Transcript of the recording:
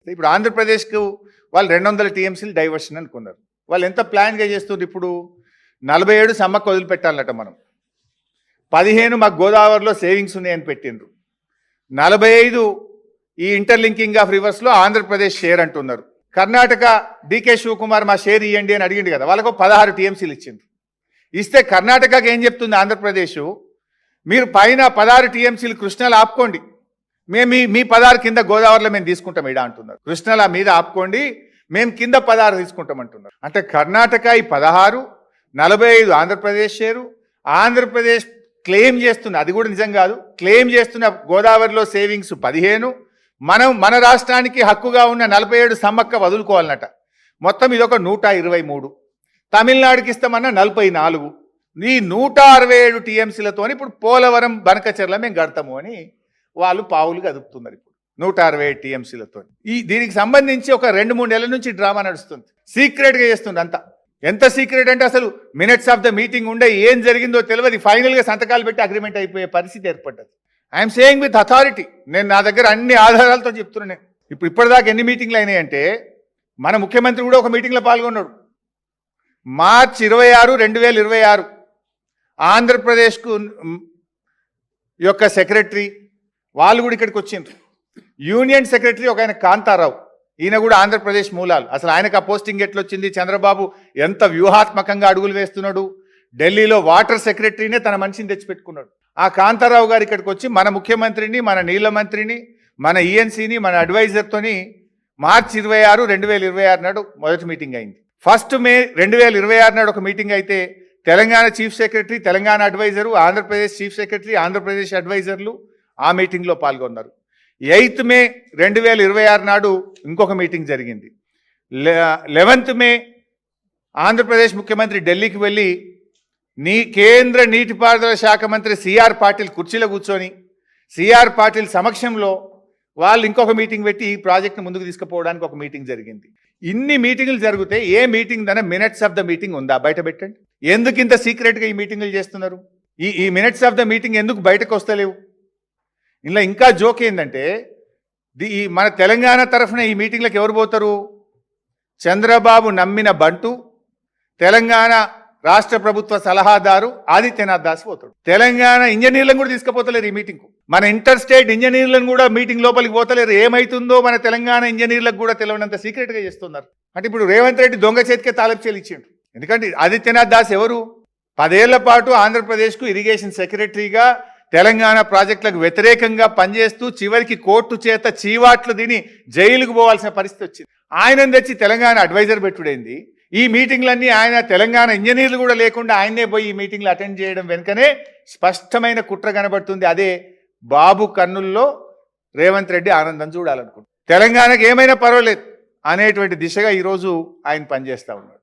ఇప్పుడు ఆంధ్రప్రదేశ్కు వాళ్ళు 200 టీఎంసీలు డైవర్షన్ అనుకున్నారు. వాళ్ళు ఎంత ప్లాన్గా చేస్తున్నారు? ఇప్పుడు 47 సమ్మక్క వదిలిపెట్టాలట, మనం 15 మాకు గోదావరిలో సేవింగ్స్ ఉన్నాయని పెట్టిండ్రు, 45 ఈ ఇంటర్లింకింగ్ ఆఫ్ రివర్స్లో ఆంధ్రప్రదేశ్ షేర్ అంటున్నారు. కర్ణాటక డీకే శివకుమార్ మా షేర్ ఇవ్వండి అని అడిగింది కదా, వాళ్ళకు 16 టీఎంసీలు ఇచ్చిండ్రు. ఇస్తే కర్ణాటకకి ఏం చెప్తుంది ఆంధ్రప్రదేశ్, మీరు పైన 16 టీఎంసీలు కృష్ణాలు ఆపుకోండి, మేము మీ 16 కింద గోదావరిలో మేము తీసుకుంటాం ఇడా అంటున్నారు. కృష్ణాల మీద ఆపుకోండి, మేము కింద 16 తీసుకుంటామంటున్నారు. అంటే కర్ణాటక ఈ 16, 45 ఆంధ్రప్రదేశ్ షేరు. ఆంధ్రప్రదేశ్ క్లెయిమ్ చేస్తున్న, అది కూడా నిజం కాదు, క్లెయిమ్ చేస్తున్న గోదావరిలో సేవింగ్స్ 15, మన రాష్ట్రానికి హక్కుగా ఉన్న 47 సమ్మక్క వదులుకోవాలన్నట. మొత్తం ఇదొక 123. తమిళనాడుకి ఇస్తామన్న 44. ఈ 167 టీఎంసీలతో ఇప్పుడు పోలవరం బనకచెర్ల మేము కడతాము అని వాళ్ళు పావులు కదుపుతున్నారు. ఇప్పుడు 167 టీఎంసీలతో దీనికి సంబంధించి ఒక 2-3 నెలల నుంచి డ్రామా నడుస్తుంది. సీక్రెట్గా చేస్తుంది అంతా. ఎంత సీక్రెట్ అంటే అసలు మినిట్స్ ఆఫ్ ద మీటింగ్ ఉండే ఏం జరిగిందో తెలియదు, ఫైనల్గా సంతకాలు పెట్టి అగ్రిమెంట్ అయిపోయే పరిస్థితి ఏర్పడ్డది. ఐఎమ్ సేయింగ్ విత్ అథారిటీ, నేను నా దగ్గర అన్ని ఆధారాలతో చెప్తున్నాను. ఇప్పటిదాకా ఎన్ని మీటింగ్లు అయినాయంటే, మన ముఖ్యమంత్రి కూడా ఒక మీటింగ్లో పాల్గొన్నాడు. మార్చి 26, 2026 ఆంధ్రప్రదేశ్కు యొక్క సెక్రటరీ వాళ్ళు కూడా ఇక్కడికి వచ్చిండ్రు. యూనియన్ సెక్రటరీ ఒక ఆయన కాంతారావు, ఈయన కూడా ఆంధ్రప్రదేశ్ మూలాలు. అసలు ఆయనకు ఆ పోస్టింగ్ ఎట్లా వచ్చింది? చంద్రబాబు ఎంత వ్యూహాత్మకంగా అడుగులు వేస్తున్నాడు. ఢిల్లీలో వాటర్ సెక్రటరీనే తన మనిషిని తెచ్చిపెట్టుకున్నాడు. ఆ కాంతారావు గారు ఇక్కడికి వచ్చి మన ముఖ్యమంత్రిని, మన నీళ్ల మంత్రిని, మన ఈఎన్సీని, మన అడ్వైజర్తోని మార్చి 26, 2026 నాడు మొదటి మీటింగ్ అయింది. 1 మే 2026 నాడు ఒక మీటింగ్ అయితే Telangana chief secretary, Telangana advisor, Andhra Pradesh chief secretary, Andhra Pradesh అడ్వైజర్లు ఆ మీటింగ్లో పాల్గొన్నారు. 8 మే 2026 నాడు ఇంకొక మీటింగ్ జరిగింది. 11 మే ఆంధ్రప్రదేశ్ ముఖ్యమంత్రి ఢిల్లీకి వెళ్ళి కేంద్ర నీటిపారుదల శాఖ మంత్రి సిఆర్ పాటిల్ కుర్చీలో కూర్చొని సిఆర్ పాటిల్ సమక్షంలో వాళ్ళు ఇంకొక మీటింగ్ పెట్టి ఈ ప్రాజెక్ట్ని ముందుకు తీసుకుపోవడానికి ఒక మీటింగ్ జరిగింది. ఇన్ని మీటింగులు జరిగితే ఏ మీటింగ్ దనే మినిట్స్ ఆఫ్ ద మీటింగ్ ఉందా? బయట పెట్టండి. ఎందుకు ఇంత సీక్రెట్గా ఈ మీటింగులు చేస్తున్నారు? ఈ మినిట్స్ ఆఫ్ ద మీటింగ్ ఎందుకు బయటకు వస్తలేవు? ఇలా ఇంకా జోక్ ఏంటంటే, మన తెలంగాణ తరఫున ఈ మీటింగ్లకు ఎవరు పోతారు? చంద్రబాబు నమ్మిన బంటు, తెలంగాణ రాష్ట్ర ప్రభుత్వ సలహాదారు ఆదిత్యనాథ్ దాస్ పోతాడు. తెలంగాణ ఇంజనీర్లను కూడా తీసుకుపోతలేరు ఈ మీటింగ్కు. మన ఇంటర్ స్టేట్ ఇంజనీర్లను కూడా మీటింగ్ లోపలికి పోతలేరు. ఏమైతుందో మన తెలంగాణ ఇంజనీర్లకు కూడా తెలియనంత సీక్రెట్గా చేస్తున్నారు. అంటే ఇప్పుడు రేవంత్ రెడ్డి దొంగ చేతికే తాలపు ఇచ్చిండు. ఎందుకంటే ఆదిత్యనాథ్ దాస్ ఎవరు? 10 ఏళ్ల పాటు ఆంధ్రప్రదేశ్కు ఇరిగేషన్ సెక్రటరీగా తెలంగాణ ప్రాజెక్టులకు వ్యతిరేకంగా పనిచేస్తూ చివరికి కోర్టు చేత చీవాట్లు తిని జైలుకు పోవాల్సిన పరిస్థితి వచ్చింది. ఆయనను తెచ్చి తెలంగాణ అడ్వైజర్ పెట్టుడైంది. ఈ మీటింగ్లన్నీ ఆయన తెలంగాణ ఇంజనీర్లు కూడా లేకుండా ఆయనే పోయి ఈ మీటింగ్లు అటెండ్ చేయడం వెనుకనే స్పష్టమైన కుట్ర కనబడుతుంది. అదే బాబు కన్నుల్లో రేవంత్ రెడ్డి ఆనందం చూడాలనుకుంటున్నారు. తెలంగాణకు ఏమైనా పర్వాలేదు అనేటువంటి దిశగా ఈరోజు ఆయన పనిచేస్తూ ఉన్నారు.